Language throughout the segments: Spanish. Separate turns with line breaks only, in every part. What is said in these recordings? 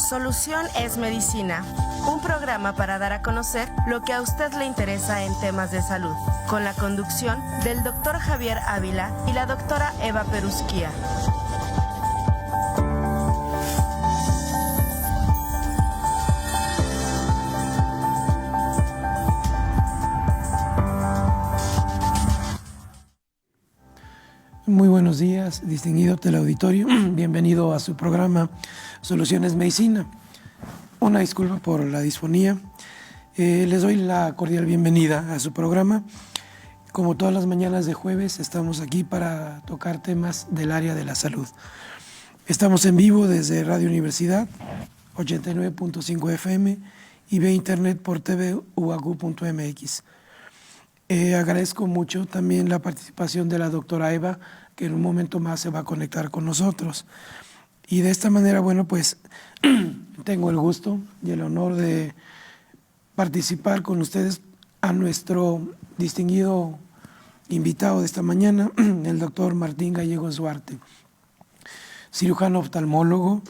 Solución es Medicina, un programa para dar a conocer lo que a usted le interesa en temas de salud, con la conducción del Dr. Javier Ávila y la doctora Eva Perusquía.
Muy buenos días, distinguido teleauditorio. Bienvenido a su programa Soluciones Medicina. Una disculpa por la disfonía. Les doy la cordial bienvenida a su programa. Como todas las mañanas de jueves, estamos aquí para tocar temas del área de la salud. Estamos en vivo desde Radio Universidad, 89.5 FM y vía internet por tvuacu.mx. Agradezco mucho también la participación de la doctora Eva, que en un momento más se va a conectar con nosotros. Y de esta manera, bueno, pues tengo el gusto y el honor de participar con ustedes a nuestro distinguido invitado de esta mañana, el doctor Martín Gallegos Duarte, cirujano oftalmólogo.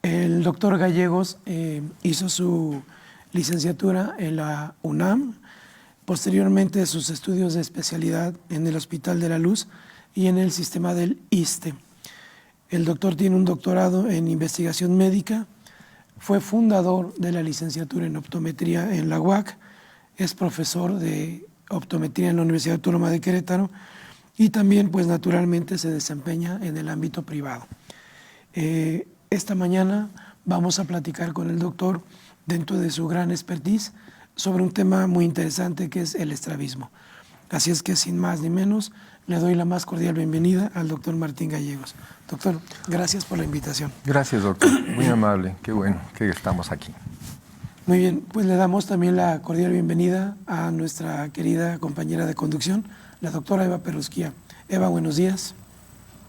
El doctor Gallegos hizo su licenciatura en la UNAM, posteriormente sus estudios de especialidad en el Hospital de la Luz y en el sistema del ISSSTE. El doctor tiene un doctorado en investigación médica, fue fundador de la licenciatura en optometría en la UAC, es profesor de optometría en la Universidad Autónoma de Querétaro y también, pues naturalmente, se desempeña en el ámbito privado. Esta mañana vamos a platicar con el doctor, dentro de su gran expertise, sobre un tema muy interesante que es el estrabismo. Así es que, sin más ni menos, le doy la más cordial bienvenida al doctor Martín Gallegos. Doctor, gracias por la invitación.
Gracias, doctor. Muy amable. Qué bueno que estamos aquí.
Muy bien, pues le damos también la cordial bienvenida a nuestra querida compañera de conducción, la doctora Eva Perusquía. Eva, buenos días.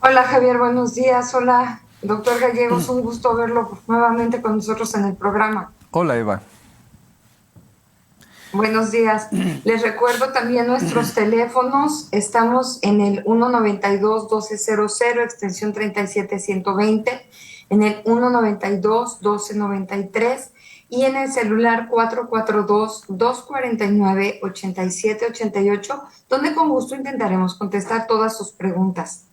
Hola, Javier, buenos días. Hola, doctor Gallegos, un gusto verlo nuevamente con nosotros en el programa.
Hola, Eva.
Buenos días. Les recuerdo también nuestros teléfonos. Estamos en el 192-1200, extensión 37120, en el 192-1293 y en el celular 442-249-8788, donde con gusto intentaremos contestar todas sus preguntas.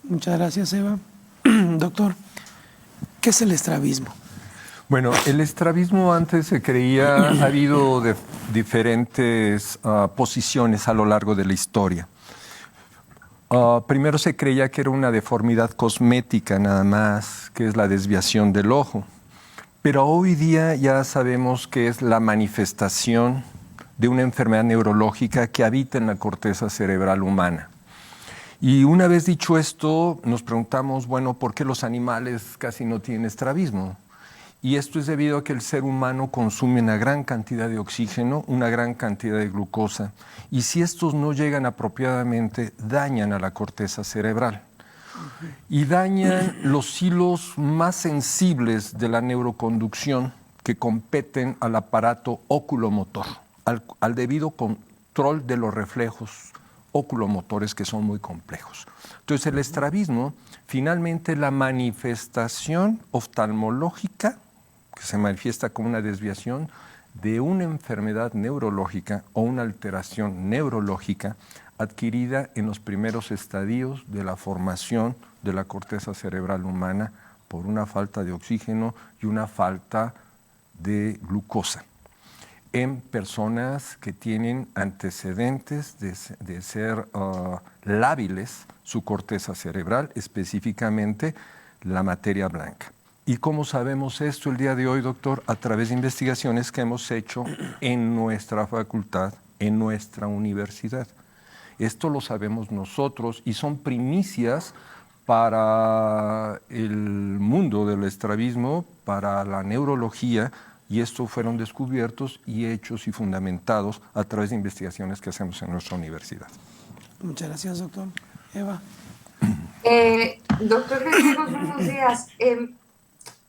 Muchas gracias, Eva. Doctor, ¿qué es el estrabismo?
Bueno, el estrabismo antes se creía, ha habido diferentes posiciones a lo largo de la historia. Primero se creía que era una deformidad cosmética nada más, que es la desviación del ojo. Pero hoy día ya sabemos que es la manifestación de una enfermedad neurológica que habita en la corteza cerebral humana. Y una vez dicho esto, nos preguntamos, bueno, ¿por qué los animales casi no tienen estrabismo? Y esto es debido a que el ser humano consume una gran cantidad de oxígeno, una gran cantidad de glucosa, y si estos no llegan apropiadamente, dañan a la corteza cerebral. Y dañan los hilos más sensibles de la neuroconducción que competen al aparato oculomotor, al debido control de los reflejos oculomotores, que son muy complejos. Entonces el estrabismo, finalmente, la manifestación oftalmológica que se manifiesta como una desviación de una enfermedad neurológica o una alteración neurológica adquirida en los primeros estadios de la formación de la corteza cerebral humana por una falta de oxígeno y una falta de glucosa en personas que tienen antecedentes de ser lábiles su corteza cerebral, específicamente la materia blanca. ¿Y cómo sabemos esto el día de hoy, doctor? A través de investigaciones que hemos hecho en nuestra facultad, en nuestra universidad. Esto lo sabemos nosotros y son primicias para el mundo del estrabismo, para la neurología, y estos fueron descubiertos y hechos y fundamentados a través de investigaciones que hacemos en nuestra universidad.
Muchas gracias, doctor. Eva.
Doctor Gallegos, buenos días.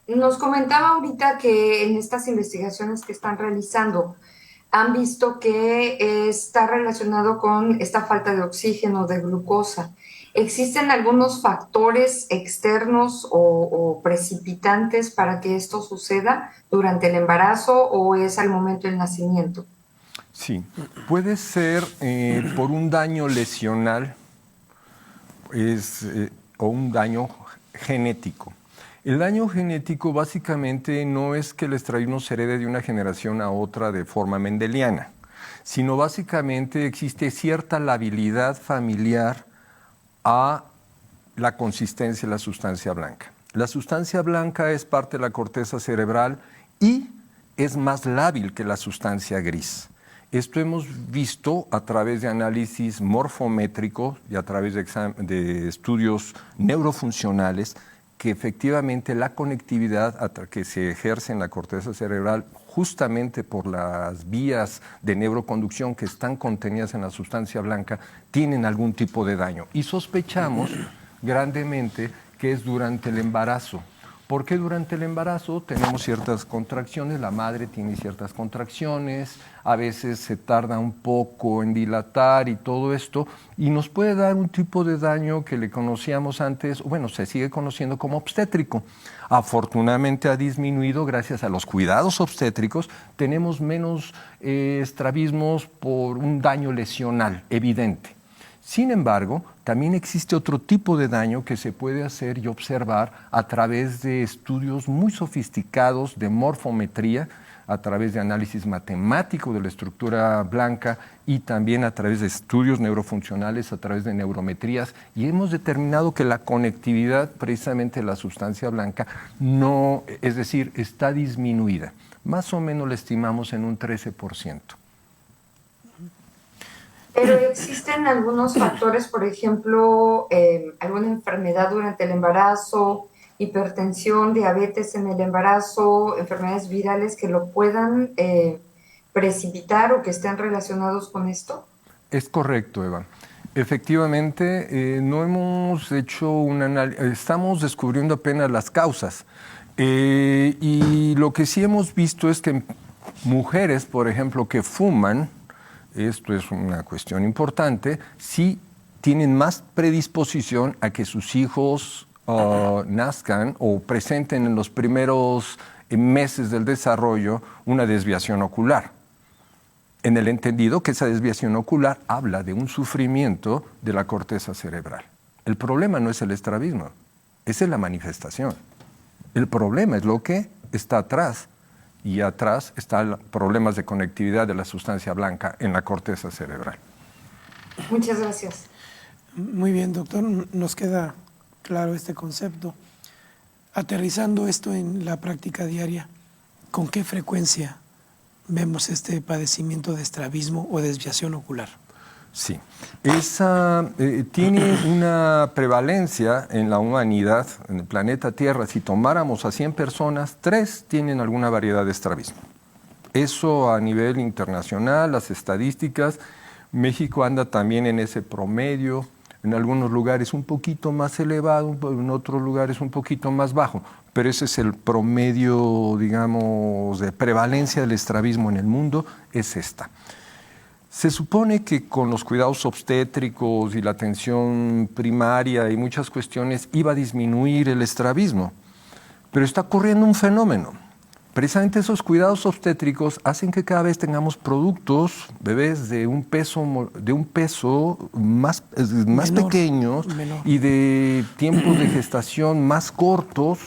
Nos comentaba ahorita que en estas investigaciones que están realizando han visto que está relacionado con esta falta de oxígeno, de glucosa. ¿Existen algunos factores externos o precipitantes para que esto suceda durante el embarazo o es al momento del nacimiento?
Sí, puede ser por un daño lesional o un daño genético. El daño genético básicamente no es que el estrabismo se herede de una generación a otra de forma mendeliana, sino básicamente existe cierta labilidad familiar a la consistencia de la sustancia blanca. La sustancia blanca es parte de la corteza cerebral y es más lábil que la sustancia gris. Esto hemos visto a través de análisis morfométrico y a través de estudios neurofuncionales que efectivamente la conectividad que se ejerce en la corteza cerebral justamente por las vías de neuroconducción que están contenidas en la sustancia blanca tienen algún tipo de daño. Y sospechamos grandemente que es durante el embarazo. Porque durante el embarazo tenemos ciertas contracciones, la madre tiene ciertas contracciones, a veces se tarda un poco en dilatar y todo esto, y nos puede dar un tipo de daño que le conocíamos antes, bueno, se sigue conociendo como obstétrico. Afortunadamente ha disminuido gracias a los cuidados obstétricos, tenemos menos estrabismos por un daño lesional evidente. Sin embargo, también existe otro tipo de daño que se puede hacer y observar a través de estudios muy sofisticados de morfometría, a través de análisis matemático de la estructura blanca y también a través de estudios neurofuncionales, a través de neurometrías, y hemos determinado que la conectividad precisamente de la sustancia blanca no, es decir, está disminuida. Más o menos la estimamos en un 13%.
Pero existen algunos factores, por ejemplo, alguna enfermedad durante el embarazo, hipertensión, diabetes en el embarazo, enfermedades virales que lo puedan precipitar o que estén relacionados con esto.
Es correcto, Eva. Efectivamente, no hemos hecho un análisis, estamos descubriendo apenas las causas. Y lo que sí hemos visto es que mujeres, por ejemplo, que fuman, esto es una cuestión importante, sí tienen más predisposición a que sus hijos nazcan o presenten en los primeros meses del desarrollo una desviación ocular. En el entendido que esa desviación ocular habla de un sufrimiento de la corteza cerebral. El problema no es el estrabismo, esa es la manifestación. El problema es lo que está atrás. Y atrás están problemas de conectividad de la sustancia blanca en la corteza cerebral.
Muchas gracias.
Muy bien, doctor. Nos queda claro este concepto. Aterrizando esto en la práctica diaria, ¿con qué frecuencia vemos este padecimiento de estrabismo o desviación ocular?
Sí, esa tiene una prevalencia en la humanidad, en el planeta Tierra. Si tomáramos a 100 personas, 3 tienen alguna variedad de estrabismo. Eso a nivel internacional, las estadísticas, México anda también en ese promedio, en algunos lugares un poquito más elevado, en otros lugares un poquito más bajo, pero ese es el promedio, digamos, de prevalencia del estrabismo en el mundo, es esta. Se supone que con los cuidados obstétricos y la atención primaria y muchas cuestiones iba a disminuir el estrabismo, pero está ocurriendo un fenómeno. Precisamente esos cuidados obstétricos hacen que cada vez tengamos productos, bebés de un peso más pequeños y de tiempos de gestación más cortos,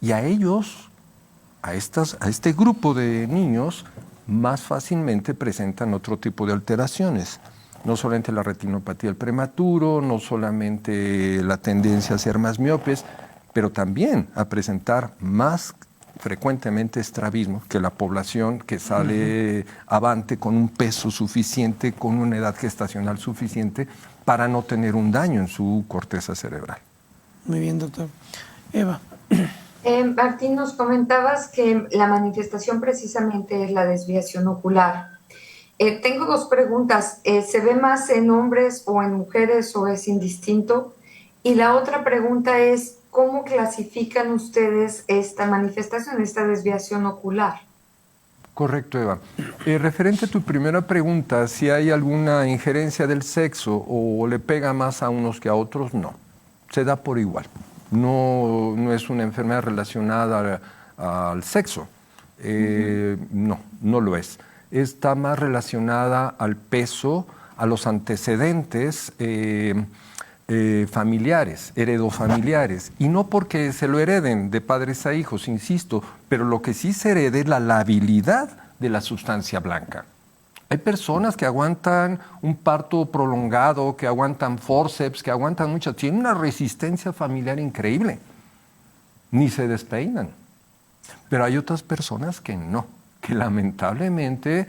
y a ellos, a este grupo de niños, más fácilmente presentan otro tipo de alteraciones. No solamente la retinopatía del prematuro, no solamente la tendencia a ser más miopes, pero también a presentar más frecuentemente estrabismo que la población que sale avante con un peso suficiente, con una edad gestacional suficiente para no tener un daño en su corteza cerebral.
Muy bien, doctor. Eva.
Martín, nos comentabas que la manifestación precisamente es la desviación ocular. Tengo 2 preguntas. ¿Se ve más en hombres o en mujeres o es indistinto? Y la otra pregunta es, ¿cómo clasifican ustedes esta manifestación, esta desviación ocular?
Correcto, Eva. Referente a tu primera pregunta, si hay alguna injerencia del sexo o le pega más a unos que a otros, no. Se da por igual. No, no es una enfermedad relacionada al sexo. No, no lo es. Está más relacionada al peso, a los antecedentes familiares, heredofamiliares, y no porque se lo hereden de padres a hijos, insisto, pero lo que sí se hereda es la labilidad de la sustancia blanca. Hay personas que aguantan un parto prolongado, que aguantan forceps, que aguantan mucho, tienen una resistencia familiar increíble, ni se despeinan. Pero hay otras personas que no, que lamentablemente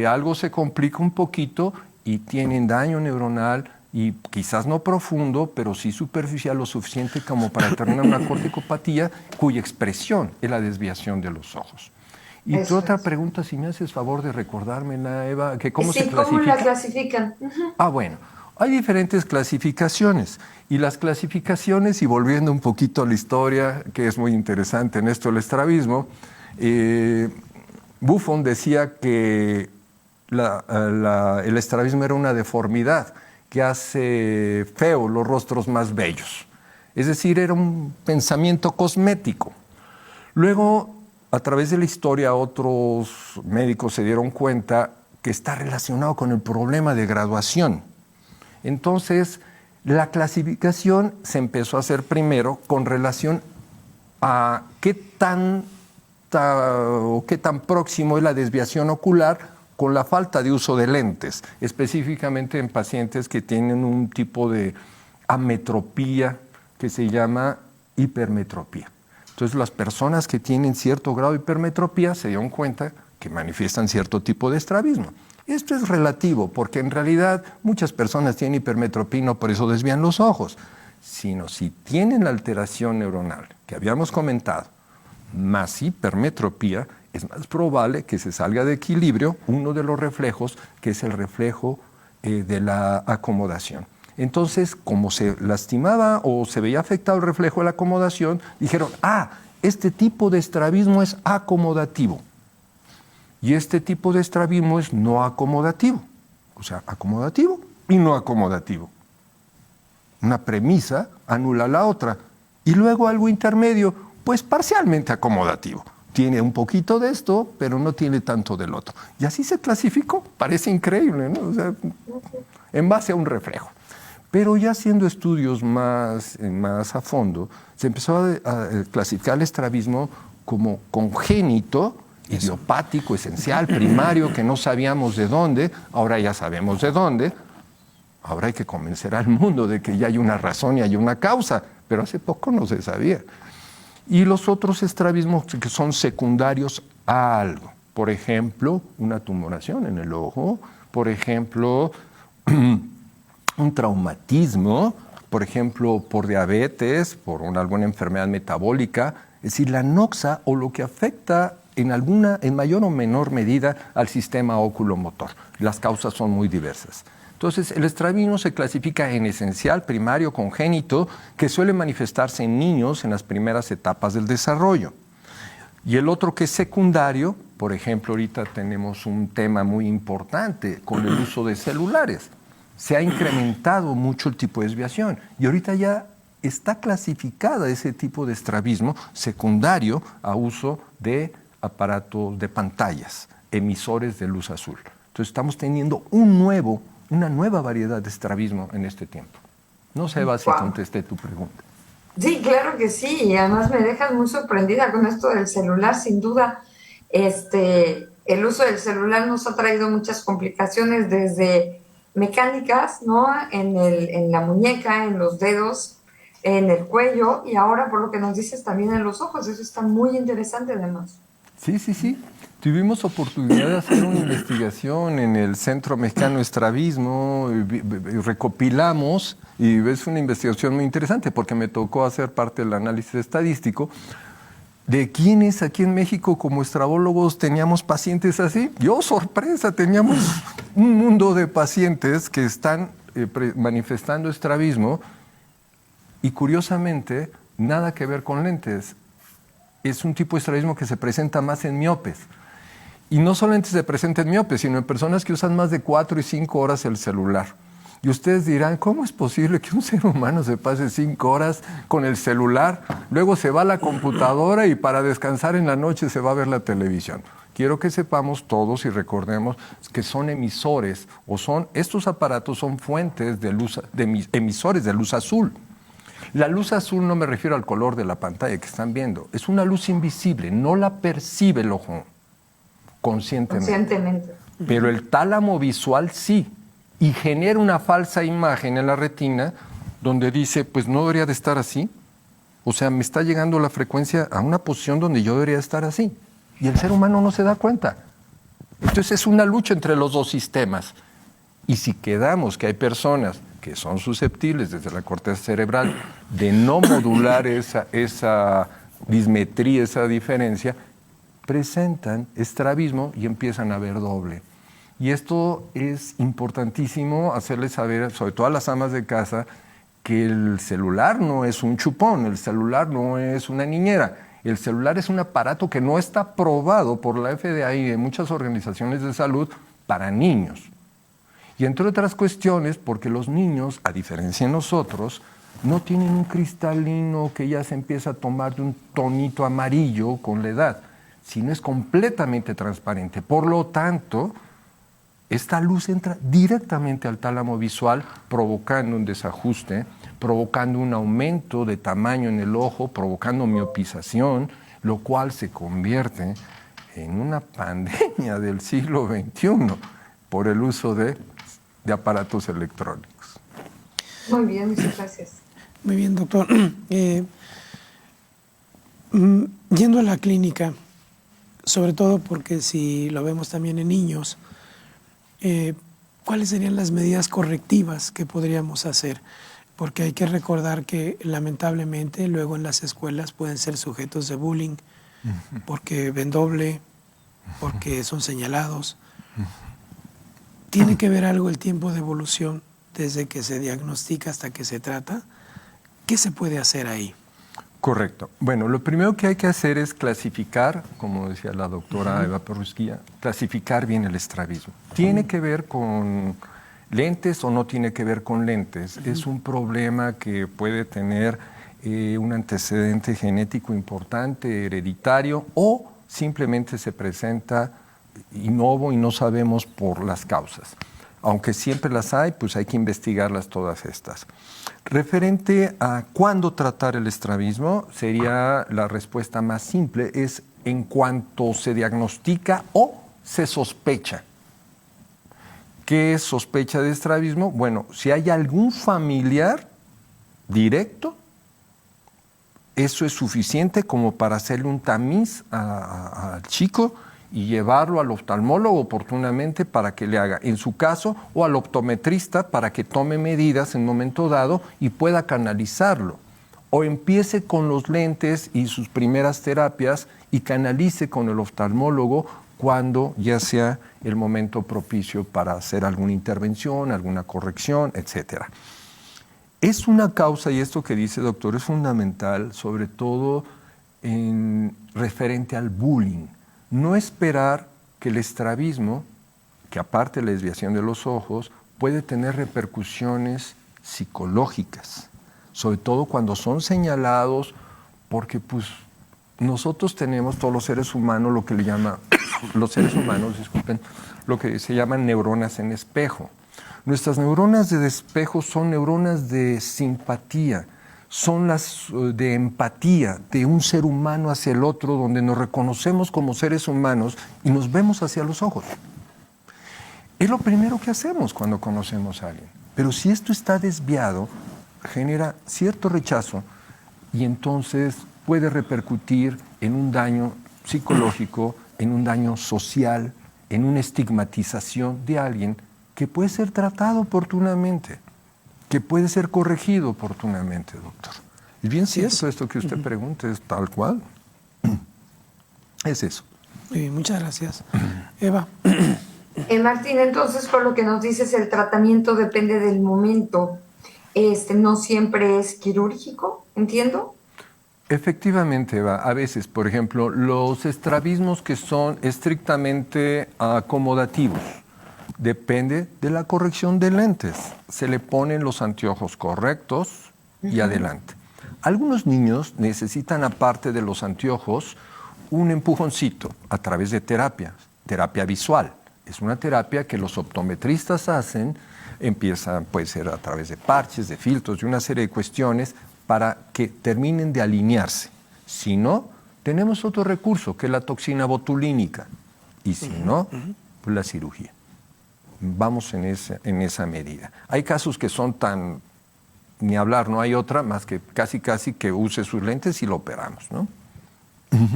algo se complica un poquito y tienen daño neuronal, y quizás no profundo, pero sí superficial lo suficiente como para tener una corticopatía cuya expresión es la desviación de los ojos. Y tu otra pregunta, si me haces favor de recordármela, Eva, que cómo se clasifica.
¿Cómo la clasifican?
Bueno, hay diferentes clasificaciones, y las clasificaciones, y volviendo un poquito a la historia, que es muy interesante en esto del estrabismo, Buffon decía que el estrabismo era una deformidad que hace feos los rostros más bellos. Es decir, era un pensamiento cosmético. Luego, a través de la historia, otros médicos se dieron cuenta que está relacionado con el problema de graduación. Entonces, la clasificación se empezó a hacer primero con relación a qué tan próximo es la desviación ocular con la falta de uso de lentes, específicamente en pacientes que tienen un tipo de ametropía que se llama hipermetropía. Entonces, las personas que tienen cierto grado de hipermetropía se dieron cuenta que manifiestan cierto tipo de estrabismo. Esto es relativo, porque en realidad muchas personas tienen hipermetropía y no por eso desvían los ojos, sino si tienen la alteración neuronal que habíamos comentado, más hipermetropía, es más probable que se salga de equilibrio uno de los reflejos, que es el reflejo de la acomodación. Entonces, como se lastimaba o se veía afectado el reflejo de la acomodación, dijeron, este tipo de estrabismo es acomodativo y este tipo de estrabismo es no acomodativo. O sea, acomodativo y no acomodativo. Una premisa anula la otra. Y luego algo intermedio, pues parcialmente acomodativo. Tiene un poquito de esto, pero no tiene tanto del otro. Y así se clasificó. Parece increíble, ¿no? O sea, en base a un reflejo. Pero ya haciendo estudios más a fondo, se empezó a clasificar el estrabismo como congénito, idiopático, esencial, primario, que no sabíamos de dónde. Ahora ya sabemos de dónde. Ahora hay que convencer al mundo de que ya hay una razón y hay una causa. Pero hace poco no se sabía. Y los otros estrabismos que son secundarios a algo. Por ejemplo, una tumoración en el ojo. Por ejemplo, un traumatismo. Por ejemplo, por diabetes, por alguna enfermedad metabólica. Es decir, la noxa o lo que afecta en mayor o menor medida al sistema oculomotor. Las causas son muy diversas. Entonces, el estrabismo se clasifica en esencial, primario, congénito, que suele manifestarse en niños en las primeras etapas del desarrollo. Y el otro que es secundario, por ejemplo, ahorita tenemos un tema muy importante con el uso de celulares. Se ha incrementado mucho el tipo de desviación y ahorita ya está clasificada ese tipo de estrabismo secundario a uso de aparatos de pantallas, emisores de luz azul. Entonces, estamos teniendo una nueva variedad de estrabismo en este tiempo. No sé, Eva, si contesté tu pregunta.
Sí, claro que sí, y además me dejas muy sorprendida con esto del celular, sin duda. El uso del celular nos ha traído muchas complicaciones desde mecánicas, ¿no? En la muñeca, en los dedos, en el cuello, y ahora por lo que nos dices también en los ojos. Eso está muy interesante además.
Sí. Tuvimos oportunidad de hacer una investigación en el Centro Mexicano de Estrabismo, recopilamos, y es una investigación muy interesante porque me tocó hacer parte del análisis estadístico de quiénes aquí en México como estrabólogos teníamos pacientes así. Yo, sorpresa, teníamos un mundo de pacientes que están manifestando estrabismo y curiosamente nada que ver con lentes. Es un tipo de estrabismo que se presenta más en miopes. Y no solamente se presenta en miopes, sino en personas que usan más de 4 y 5 horas el celular. Y ustedes dirán, ¿cómo es posible que un ser humano se pase 5 horas con el celular? Luego se va a la computadora y para descansar en la noche se va a ver la televisión. Quiero que sepamos todos y recordemos que son emisores, estos aparatos son fuentes de luz, emisores de luz azul. La luz azul no me refiero al color de la pantalla que están viendo, es una luz invisible, no la percibe el ojo conscientemente. Pero el tálamo visual sí. Y genera una falsa imagen en la retina donde dice, pues no debería de estar así. O sea, me está llegando la frecuencia a una posición donde yo debería estar así. Y el ser humano no se da cuenta. Entonces es una lucha entre los dos sistemas. Y si quedamos que hay personas que son susceptibles desde la corteza cerebral de no modular esa dismetría, esa diferencia, presentan estrabismo y empiezan a ver doble. Y esto es importantísimo hacerles saber, sobre todo a las amas de casa, que el celular no es un chupón, el celular no es una niñera. El celular es un aparato que no está aprobado por la FDA y de muchas organizaciones de salud para niños. Y entre otras cuestiones, porque los niños, a diferencia de nosotros, no tienen un cristalino que ya se empieza a tomar de un tonito amarillo con la edad, sino es completamente transparente. Por lo tanto, esta luz entra directamente al tálamo visual, provocando un desajuste, provocando un aumento de tamaño en el ojo, provocando miopización, lo cual se convierte en una pandemia del siglo XXI por el uso de aparatos electrónicos.
Muy bien, muchas gracias.
Muy bien, doctor. Yendo a la clínica, sobre todo porque si lo vemos también en niños, ¿cuáles serían las medidas correctivas que podríamos hacer? Porque hay que recordar que lamentablemente luego en las escuelas pueden ser sujetos de bullying porque ven doble, porque son señalados. ¿Tiene que ver algo el tiempo de evolución desde que se diagnostica hasta que se trata? ¿Qué se puede hacer ahí?
Correcto. Bueno, lo primero que hay que hacer es clasificar, como decía la doctora Eva Perrusquía, clasificar bien el estrabismo. ¿Tiene que ver con lentes o no tiene que ver con lentes? Es un problema que puede tener un antecedente genético importante, hereditario, o simplemente se presenta innovo y no sabemos por las causas. Aunque siempre las hay, pues hay que investigarlas todas estas. Referente a cuándo tratar el estrabismo, sería la respuesta más simple, es en cuanto se diagnostica o se sospecha. ¿Qué es sospecha de estrabismo? Bueno, si hay algún familiar directo, eso es suficiente como para hacerle un tamiz al chico y llevarlo al oftalmólogo oportunamente para que le haga, en su caso, o al optometrista para que tome medidas en un momento dado y pueda canalizarlo. O empiece con los lentes y sus primeras terapias y canalice con el oftalmólogo cuando ya sea el momento propicio para hacer alguna intervención, alguna corrección, etc. Es una causa, y esto que dice doctor es fundamental, sobre todo en referente al bullying. No esperar que el estrabismo, que aparte de la desviación de los ojos, puede tener repercusiones psicológicas, sobre todo cuando son señalados, porque pues nosotros tenemos, todos los seres humanos, lo que le llama, los seres humanos, disculpen, lo que se llaman neuronas en espejo. Nuestras neuronas de espejo son neuronas de simpatía, son las de empatía de un ser humano hacia el otro, donde nos reconocemos como seres humanos y nos vemos hacia los ojos. Es lo primero que hacemos cuando conocemos a alguien. Pero si esto está desviado, genera cierto rechazo y entonces puede repercutir en un daño psicológico, en un daño social, en una estigmatización de alguien que puede ser tratado oportunamente, que puede ser corregido oportunamente, doctor. Es bien cierto esto que usted pregunta, es tal cual. Es eso.
Muchas gracias. Eva.
Martín, entonces, por lo que nos dices, el tratamiento depende del momento. No siempre es quirúrgico, ¿entiendo?
Efectivamente, Eva, a veces, por ejemplo, los estrabismos que son estrictamente acomodativos, depende de la corrección de lentes. Se le ponen los anteojos correctos y adelante. Algunos niños necesitan, aparte de los anteojos, un empujoncito a través de terapia visual. Es una terapia que los optometristas hacen, puede ser a través de parches, de filtros, de una serie de cuestiones para que terminen de alinearse. Si no, tenemos otro recurso, que es la toxina botulínica. Y si no, pues la cirugía. Vamos en esa medida. Hay casos que son ni hablar, no hay otra más que casi que use sus lentes y lo operamos, ¿no?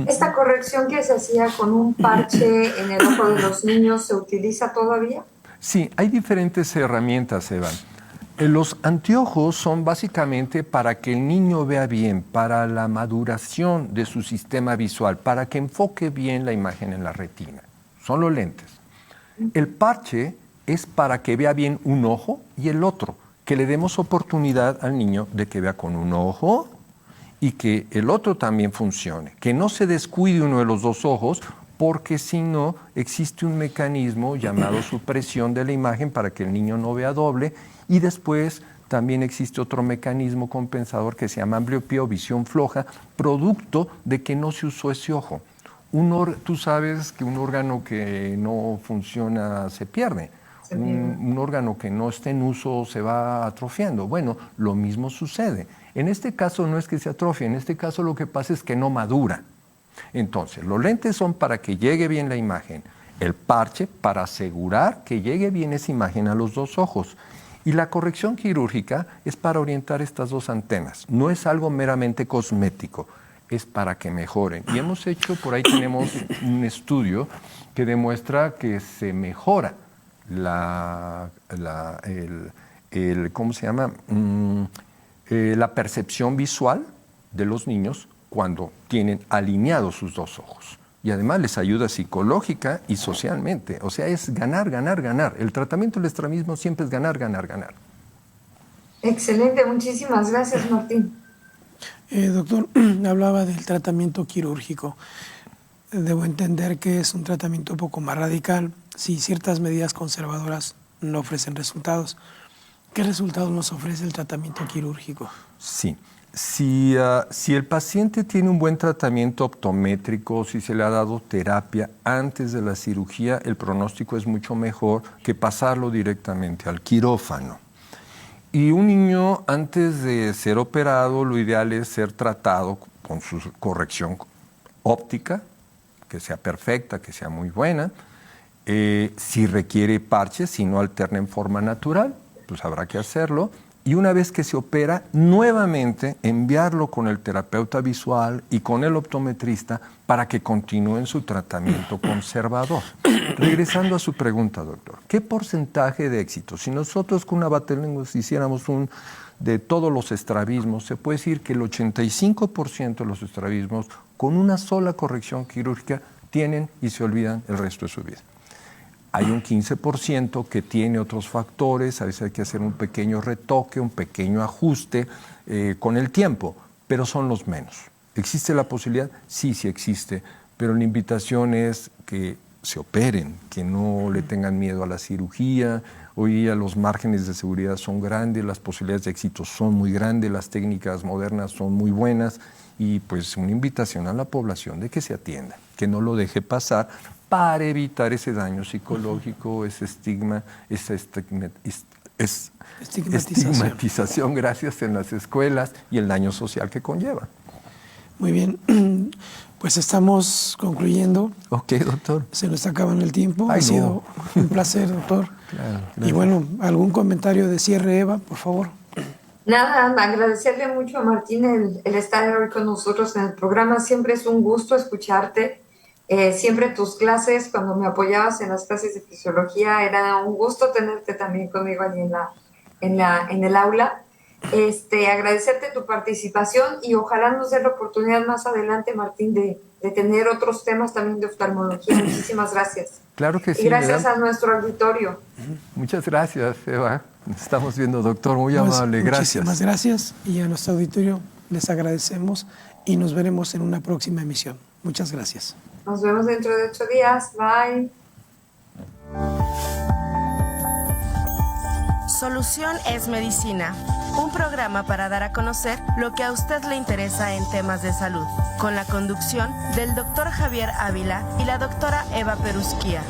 ¿Esta corrección que se hacía con un parche en el ojo de los niños se utiliza todavía?
Sí, hay diferentes herramientas, Eva. Los anteojos son básicamente para que el niño vea bien, para la maduración de su sistema visual, para que enfoque bien la imagen en la retina. Son los lentes. El parche es para que vea bien un ojo y el otro, que le demos oportunidad al niño de que vea con un ojo y que el otro también funcione, que no se descuide uno de los dos ojos, porque si no existe un mecanismo llamado supresión de la imagen para que el niño no vea doble, y después también existe otro mecanismo compensador que se llama ambliopía o visión floja, producto de que no se usó ese ojo. Tú sabes que un órgano que no funciona se pierde. Un órgano que no esté en uso se va atrofiando. Bueno, lo mismo sucede. En este caso no es que se atrofie, en este caso lo que pasa es que no madura. Entonces, los lentes son para que llegue bien la imagen, el parche para asegurar que llegue bien esa imagen a los dos ojos. Y la corrección quirúrgica es para orientar estas dos antenas. No es algo meramente cosmético, es para que mejoren. Y hemos hecho, por ahí tenemos un estudio que demuestra que se mejora ¿cómo se llama? La percepción visual de los niños cuando tienen alineados sus dos ojos. Y además les ayuda psicológica y socialmente. O sea, es ganar, ganar, ganar. El tratamiento del estrabismo siempre es ganar, ganar, ganar.
Excelente, muchísimas gracias, Martín.
Doctor, hablaba del tratamiento quirúrgico. Debo entender que es un tratamiento un poco más radical si ciertas medidas conservadoras no ofrecen resultados. ¿Qué resultados nos ofrece el tratamiento quirúrgico?
Sí. Si el paciente tiene un buen tratamiento optométrico, si se le ha dado terapia antes de la cirugía, el pronóstico es mucho mejor que pasarlo directamente al quirófano. Y un niño, antes de ser operado, lo ideal es ser tratado con su corrección óptica, que sea perfecta, que sea muy buena. Si requiere parches, si no alterna en forma natural, pues habrá que hacerlo. Y una vez que se opera, nuevamente enviarlo con el terapeuta visual y con el optometrista para que continúen su tratamiento conservador. Regresando a su pregunta, doctor, ¿qué porcentaje de éxito? Si nosotros con una batelenguas hiciéramos de todos los estrabismos, se puede decir que el 85% de los estrabismos con una sola corrección quirúrgica tienen y se olvidan el resto de su vida. Hay un 15% que tiene otros factores, a veces hay que hacer un pequeño retoque, un pequeño ajuste con el tiempo, pero son los menos. ¿Existe la posibilidad? Sí, sí existe, pero la invitación es que se operen, que no le tengan miedo a la cirugía. Hoy día los márgenes de seguridad son grandes, las posibilidades de éxito son muy grandes, las técnicas modernas son muy buenas y pues una invitación a la población de que se atienda, que no lo deje pasar, para evitar ese daño psicológico, ese estigma, esa estigmatización, gracias, en las escuelas y el daño social que conlleva.
Muy bien, pues estamos concluyendo.
Ok, doctor.
Se nos acaba el tiempo.
Ay,
ha sido un placer, doctor.
Claro,
y bueno, ¿algún comentario de cierre, Eva, por favor?
Nada, agradecerle mucho a Martín el estar hoy con nosotros en el programa. Siempre es un gusto escucharte. Siempre tus clases, cuando me apoyabas en las clases de fisiología, era un gusto tenerte también conmigo allí en el aula. Agradecerte tu participación y ojalá nos dé la oportunidad más adelante, Martín, de tener otros temas también de oftalmología. Muchísimas gracias.
Claro que sí.
Y gracias a nuestro auditorio.
Muchas gracias, Eva. Nos estamos viendo, doctor. Muy amable. Gracias.
Muchísimas gracias. Y a nuestro auditorio, Les agradecemos y nos veremos en una próxima emisión. Muchas gracias.
Nos vemos dentro de 8 días. Bye.
Solución es Medicina, un programa para dar a conocer lo que a usted le interesa en temas de salud, con la conducción del Dr. Javier Ávila y la doctora Eva Perusquía.